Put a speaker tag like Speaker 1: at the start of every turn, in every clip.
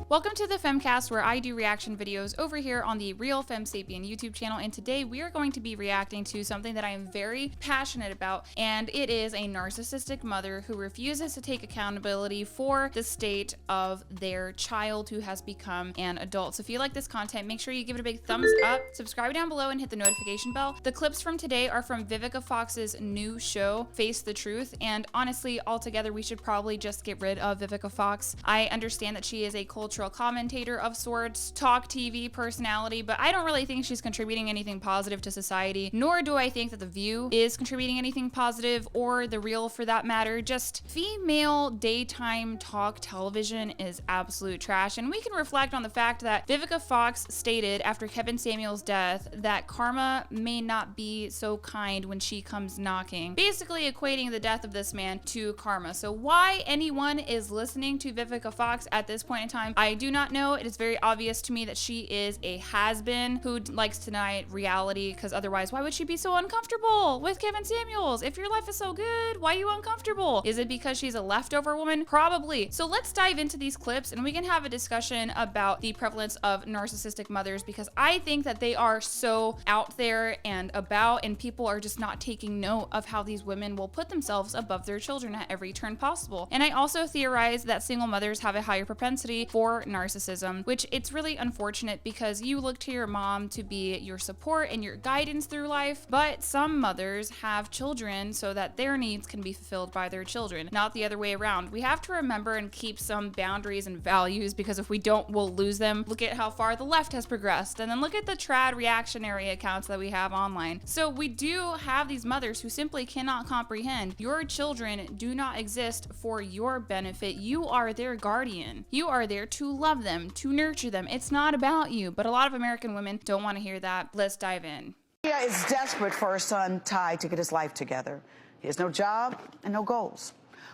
Speaker 1: Welcome to the Femcast, where I do reaction videos over here on the Real Fem Sapien YouTube channel, and today we are going to be reacting to something that I am very passionate about, and it is a narcissistic mother who refuses to take accountability for the state of their child who has become an adult. So if you like this content, make sure you give it a big thumbs up, subscribe down below, and hit the notification bell. The clips from today are from Vivica Fox's new show, Face the Truth, and honestly, altogether, we should probably just get rid of Vivica Fox. I understand that she is a cultural commentator of sorts, talk TV personality, but I don't really think she's contributing anything positive to society, nor do I think that The View is contributing anything positive, or The Real for that matter. Just female daytime talk television is absolute trash, and we can reflect on the fact that Vivica Fox stated after Kevin Samuels' death that karma may not be so kind when she comes knocking, basically equating the death of this man to karma. So why anyone is listening to Vivica Fox at this point in time, I do not know. It is very obvious to me that she is a has-been who likes to deny reality, because otherwise why would she be so uncomfortable with Kevin Samuels? If your life is so good, why are you uncomfortable? Is it because she's a leftover woman? Probably. So let's dive into these clips and we can have a discussion about the prevalence of narcissistic mothers, because I think that they are so out there and about, and people are just not taking note of how these women will put themselves above their children at every turn possible. And I also theorize that single mothers have a higher propensity for narcissism, which it's really unfortunate because you look to your mom to be your support and your guidance through life, but some mothers have children so that their needs can be fulfilled by their children, not the other way around. We have to remember and keep some boundaries and values, because if we don't, we'll lose them. Look at how far the left has progressed, and then look at the trad reactionary accounts that we have online. So we do have these mothers who simply cannot comprehend your children do not exist for your benefit. You are their guardian. You are there to love them, to nurture them. It's not about you. But a lot of American women don't want to hear that. Let's dive in.
Speaker 2: Lavinia is desperate for her son, Ty, to get his life together. He has no job and no goals.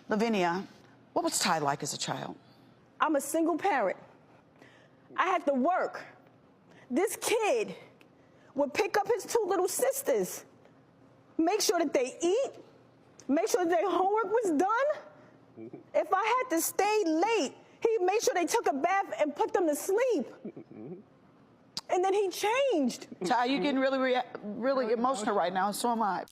Speaker 2: Lavinia, what was Ty like as a child?
Speaker 3: I'm a single parent. I had to work. This kid would pick up his two little sisters, make sure that they eat, make sure that their homework was done. If I had to stay late, he'd make sure they took a bath and put them to sleep. And then he changed.
Speaker 2: Ty, you're getting really emotional right now, and so am I.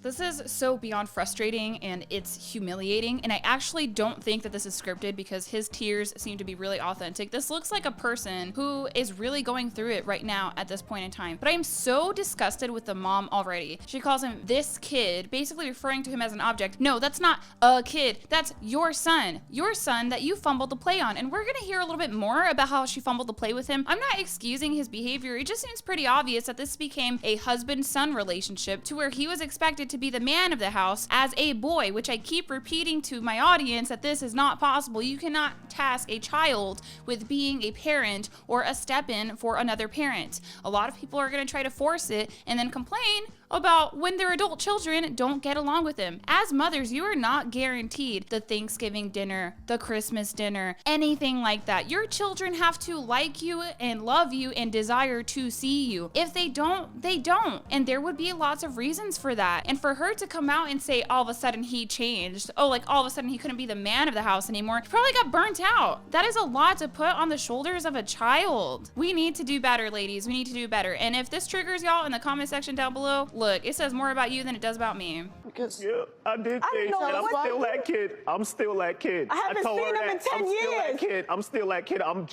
Speaker 1: This is so beyond frustrating, and it's humiliating, and I actually don't think that this is scripted because his tears seem to be really authentic. This looks like a person who is really going through it right now at this point in time. But I am so disgusted with the mom already. She calls him this kid, basically referring to him as an object. No, that's not a kid. That's your son that you fumbled the play on. And we're gonna hear a little bit more about how she fumbled the play with him. I'm not excusing his behavior. It just seems pretty obvious that this became a husband-son relationship to where he was expected to be the man of the house as a boy, which I keep repeating to my audience that this is not possible. You cannot task a child with being a parent or a step-in for another parent. A lot of people are going to try to force it and then complain about when their adult children don't get along with them. As mothers, you are not guaranteed the Thanksgiving dinner, the Christmas dinner, anything like that. Your children have to like you and love you and desire to see you. If they don't, they don't. And there would be lots of reasons for that. And for her to come out and say all of a sudden he changed, oh, like all of a sudden he couldn't be the man of the house anymore, he probably got burnt out. That is a lot to put on the shoulders of a child. We need to do better, ladies. We need to do better. And if this triggers y'all in the comment section down below, look, it says more about you than it does about me.
Speaker 2: Because
Speaker 4: yeah, I did change, and I'm still that kid. I'm still that kid.
Speaker 3: I haven't
Speaker 4: told
Speaker 3: seen
Speaker 4: her
Speaker 3: him in 10 years.
Speaker 4: I'm still that kid. I'm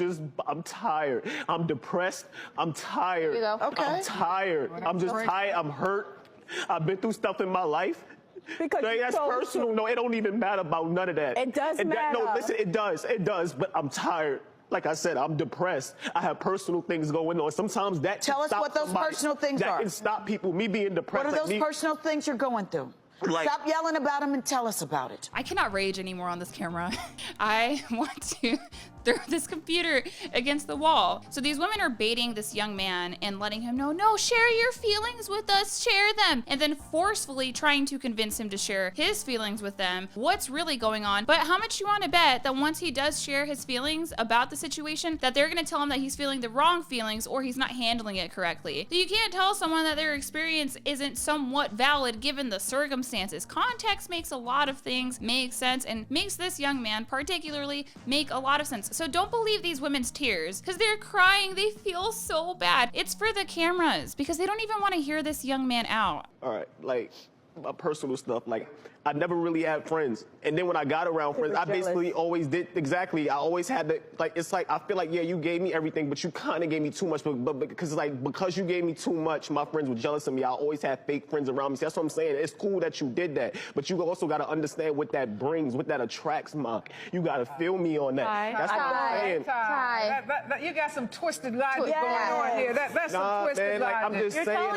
Speaker 4: tired. I'm depressed. I'm tired.
Speaker 2: You go. Okay.
Speaker 4: I'm tired. I'm just tired. I'm hurt. I've been through stuff in my life.
Speaker 3: Because
Speaker 4: that's personal. No, it don't even matter about none of that.
Speaker 3: It does matter.
Speaker 4: No, listen, it does, but I'm tired. Like I said, I'm depressed. I have personal things going on. Sometimes that
Speaker 2: tell us what those personal things are.
Speaker 4: That can stop people. Me being depressed.
Speaker 2: What are those personal things you're going through?
Speaker 4: Like,
Speaker 2: stop yelling about them and tell us about it.
Speaker 1: I cannot rage anymore on this camera. I want to throw this computer against the wall. So these women are baiting this young man and letting him know, no, share your feelings with us, share them. And then forcefully trying to convince him to share his feelings with them, what's really going on. But how much you want to bet that once he does share his feelings about the situation, that they're going to tell him that he's feeling the wrong feelings or he's not handling it correctly. So you can't tell someone that their experience isn't somewhat valid given the circumstances. Context makes a lot of things make sense and makes this young man particularly make a lot of sense. So don't believe these women's tears because they're crying. They feel so bad. It's for the cameras because they don't even want to hear this young man out.
Speaker 4: All right, like my personal stuff, like I never really had friends. And then when I got around friends, I basically always did, exactly, I always had to, like, it's like, I feel like, yeah, you gave me everything, but you kind of gave me too much, but because like, because you gave me too much, my friends were jealous of me. I always had fake friends around me. So that's what I'm saying. It's cool that you did that, but you also got to understand what that brings, what that attracts, Mark. You got to feel me on that. That's what I'm saying.
Speaker 5: You got some twisted logic going on here. That's some twisted
Speaker 4: like,
Speaker 5: logic.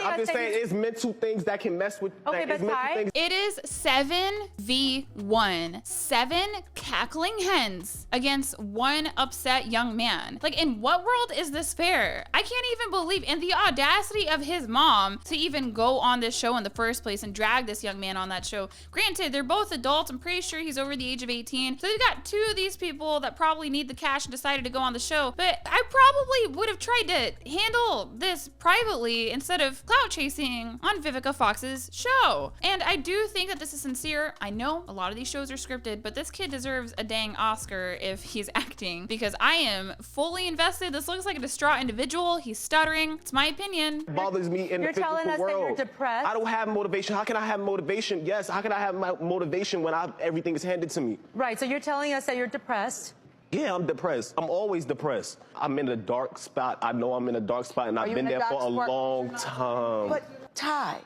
Speaker 4: I'm just saying, it's mental things that can mess with.
Speaker 6: Okay, but Ty,
Speaker 1: it is 7v1. 7 cackling hens against one upset young man. Like, in what world is this fair? I can't even believe, and the audacity of his mom to even go on this show in the first place and drag this young man on that show. Granted, they're both adults. I'm pretty sure he's over the age of 18. So they've got 2 of these people that probably need the cash and decided to go on the show. But I probably would have tried to handle this privately instead of clout chasing on Vivica Fox's show. And I do think that this is sincere. I know a lot of these shows are scripted, but this kid deserves a dang Oscar if he's acting because I am fully invested. This looks like a distraught individual. He's stuttering. It's my opinion.
Speaker 4: It bothers me in the physical world.
Speaker 6: You're telling us that you're depressed?
Speaker 4: I don't have motivation. How can I have motivation? Yes, how can I have my motivation when everything is handed to me?
Speaker 6: Right, so you're telling us that you're depressed.
Speaker 4: Yeah, I'm depressed. I'm always depressed. I'm in a dark spot. I know I'm in a dark spot, and I've been there for a long time.
Speaker 2: But Ty,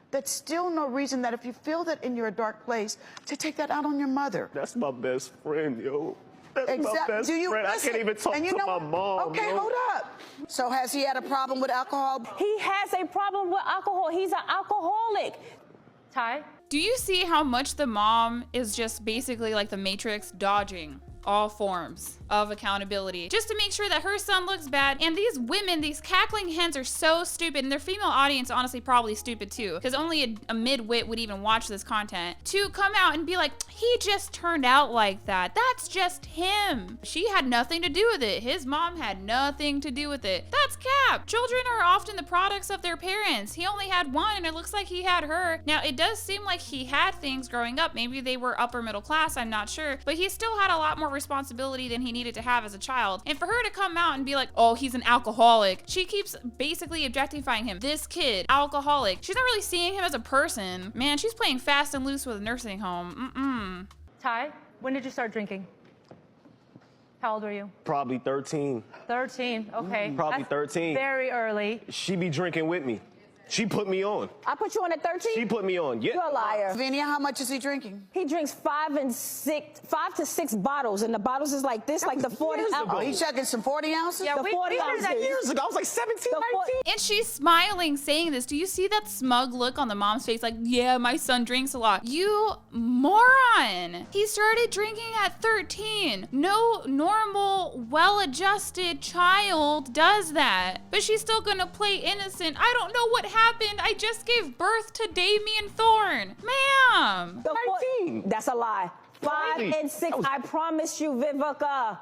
Speaker 2: that's still no reason that if you feel that in your dark place, to take that out on your mother.
Speaker 4: That's my best friend, yo. That's my best friend.
Speaker 2: Listen,
Speaker 4: I can't even talk to my mom.
Speaker 2: Okay,
Speaker 4: yo.
Speaker 2: hold up. So has he had a problem with alcohol?
Speaker 3: He has a problem with alcohol. He's an alcoholic.
Speaker 6: Ty?
Speaker 1: Do you see how much the mom is just basically like the Matrix, dodging all forms of accountability just to make sure that her son looks bad? And these women, these cackling hens, are so stupid, and their female audience honestly probably stupid too, because only a mid-wit would even watch this content, to come out and be like, he just turned out like that. That's just him. She had nothing to do with it. His mom had nothing to do with it. That's cap. Children are often the products of their parents. He only had one, and it looks like he had her. Now, it does seem like he had things growing up. Maybe they were upper middle class, I'm not sure, but he still had a lot more responsibility than he needed to have as a child. And for her to come out and be like, oh, he's an alcoholic, she keeps basically objectifying him. This kid, alcoholic. She's not really seeing him as a person. Man, she's playing fast and loose with a nursing home.
Speaker 6: Ty, when did you start drinking? How old were you?
Speaker 4: Probably 13.
Speaker 6: 13, okay.
Speaker 4: Probably
Speaker 6: That's
Speaker 4: 13.
Speaker 6: Very early.
Speaker 4: She be drinking with me. She put me on.
Speaker 3: I put you on at 13?
Speaker 4: She put me on, yeah.
Speaker 3: You're a liar.
Speaker 2: Lavinia, how much is he drinking?
Speaker 3: He drinks 5 to 6 bottles, and the bottles is like this, like the 40
Speaker 4: years
Speaker 3: ounces.
Speaker 4: ago.
Speaker 2: Oh, he's chugging some 40 ounces?
Speaker 6: Yeah,
Speaker 3: The
Speaker 6: we
Speaker 3: 40
Speaker 6: heard that
Speaker 3: ounces.
Speaker 4: Years ago, I was like 17,
Speaker 3: The
Speaker 4: 19.
Speaker 1: And she's smiling saying this. Do you see that smug look on the mom's face? Like, yeah, my son drinks a lot. You moron. He started drinking at 13. No normal, well-adjusted child does that. But she's still gonna play innocent. I don't know what happened. I just gave birth to Damien Thorne. Ma'am.
Speaker 3: The
Speaker 4: 19.
Speaker 3: That's a lie. 5
Speaker 4: Really?
Speaker 3: and 6.
Speaker 4: That was-
Speaker 3: I promise you, Vivica.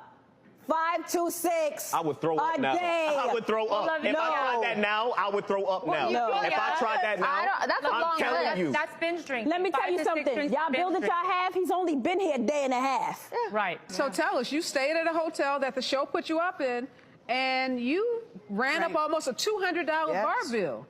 Speaker 3: 5 to 6.
Speaker 4: I would throw up
Speaker 3: a
Speaker 4: now.
Speaker 3: day.
Speaker 4: I would throw up.
Speaker 6: love you.
Speaker 4: If I
Speaker 3: No.
Speaker 4: tried that now, I would throw up now.
Speaker 3: No.
Speaker 4: If I tried that now,
Speaker 7: that's a
Speaker 4: I'm
Speaker 7: long
Speaker 4: telling
Speaker 7: list.
Speaker 4: you.
Speaker 6: That's binge drinking.
Speaker 3: Let me tell
Speaker 6: 5
Speaker 3: you
Speaker 6: to 6
Speaker 3: something.
Speaker 6: drinks
Speaker 3: Y'all
Speaker 6: is binge
Speaker 3: bill that y'all
Speaker 6: drinking.
Speaker 3: have, he's only been here a day and a half.
Speaker 6: Right.
Speaker 5: So tell us, you stayed at a hotel that the show put you up in, and you ran up almost a $200
Speaker 2: Yes.
Speaker 5: bar bill.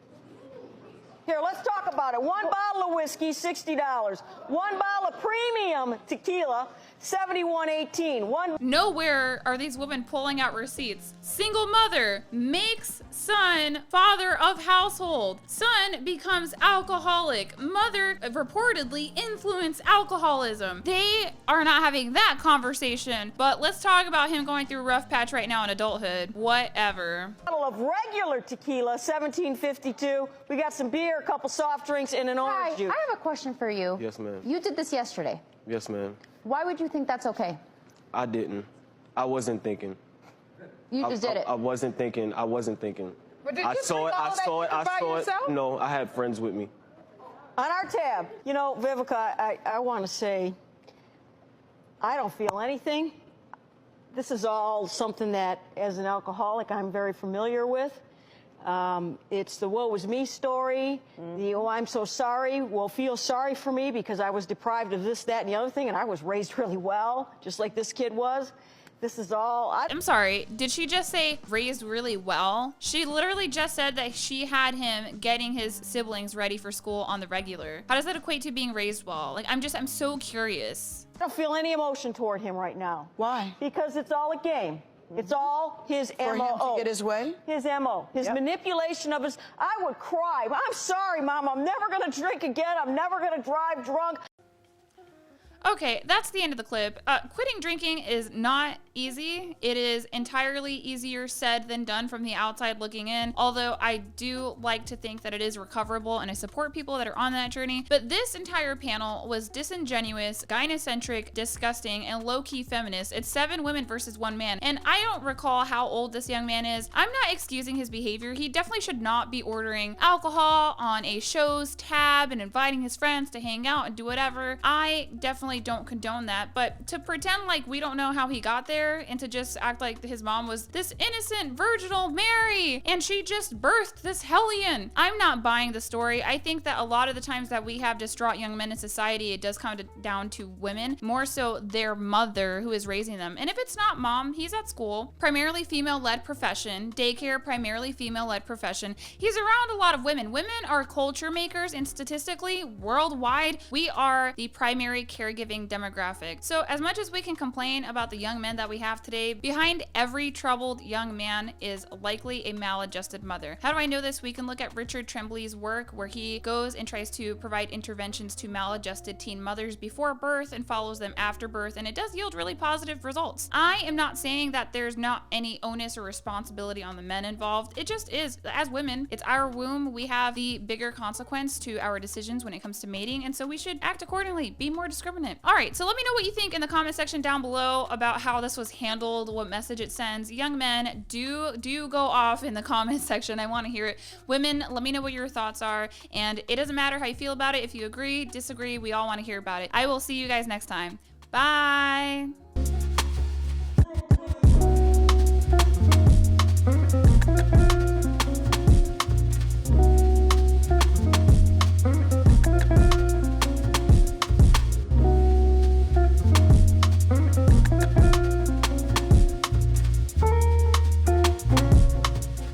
Speaker 8: Here, let's talk about it. One bottle of whiskey, $60. One bottle of premium tequila, $71.18.
Speaker 1: Nowhere are these women pulling out receipts. Single mother makes son father of household. Son becomes alcoholic. Mother reportedly influenced alcoholism. They are not having that conversation, but let's talk about him going through a rough patch right now in adulthood. Whatever.
Speaker 8: Bottle of regular tequila, $17.52. We got some beer, a couple soft drinks, and an
Speaker 7: Hi,
Speaker 8: orange juice.
Speaker 7: I have a question for you.
Speaker 4: Yes, ma'am.
Speaker 7: You did this yesterday.
Speaker 4: Yes, ma'am.
Speaker 7: Why would you think that's okay?
Speaker 4: I didn't. I wasn't thinking.
Speaker 7: You just did it.
Speaker 4: I wasn't thinking. I wasn't thinking.
Speaker 5: But did
Speaker 4: I
Speaker 5: you
Speaker 4: saw
Speaker 5: drink
Speaker 4: it.
Speaker 5: all
Speaker 4: I
Speaker 5: that
Speaker 4: saw it. I
Speaker 5: by
Speaker 4: saw it.
Speaker 5: yourself?
Speaker 4: No, I had friends with me.
Speaker 8: On our tab, you know, Vivica, I want to say, I don't feel anything. This is all something that, as an alcoholic, I'm very familiar with. It's the woe is me story, the oh, I'm so sorry, well, feel sorry for me because I was deprived of this, that, and the other thing, and I was raised really well, just like this kid was. This is all.
Speaker 1: I'm sorry, did she just say raised really well? She literally just said that she had him getting his siblings ready for school on the regular. How does that equate to being raised well? Like, I'm so curious.
Speaker 8: I don't feel any emotion toward him right now.
Speaker 2: Why?
Speaker 8: Because it's all a game. It's all his
Speaker 2: For him
Speaker 8: MO.
Speaker 2: to get his way?
Speaker 8: His MO. His manipulation of his. I would cry. I'm sorry, Mom. I'm never going to drink again. I'm never going to drive drunk.
Speaker 1: Okay, that's the end of the clip. Quitting drinking is not easy. It is entirely easier said than done from the outside looking in, although I do like to think that it is recoverable and I support people that are on that journey. But this entire panel was disingenuous, gynocentric, disgusting, and low-key feminist. It's 7 women versus 1 man. And I don't recall how old this young man is. I'm not excusing his behavior. He definitely should not be ordering alcohol on a show's tab and inviting his friends to hang out and do whatever. I definitely don't condone that, but to pretend like we don't know how he got there and to just act like his mom was this innocent virginal Mary and she just birthed this hellion. I'm not buying the story. I think that a lot of the times that we have distraught young men in society, it does come down to women, more so their mother who is raising them. And if it's not mom, he's at school, primarily female-led profession, daycare, primarily female-led profession. He's around a lot of women. Women are culture makers, and statistically, worldwide, we are the primary caregiving demographic. So as much as we can complain about the young men that we have today, behind every troubled young man is likely a maladjusted mother. How do I know this? We can look at Richard Trembley's work where he goes and tries to provide interventions to maladjusted teen mothers before birth and follows them after birth, and it does yield really positive results. I am not saying that there's not any onus or responsibility on the men involved. It just is. As women, it's our womb. We have the bigger consequence to our decisions when it comes to mating, and so we should act accordingly, be more discriminate. All right, so let me know what you think in the comment section down below about how this was handled, what message it sends. Young men, do go off in the comment section. I want to hear it. Women, let me know what your thoughts are, and it doesn't matter how you feel about it. If you agree, disagree, we all want to hear about it. I will see you guys next time. Bye.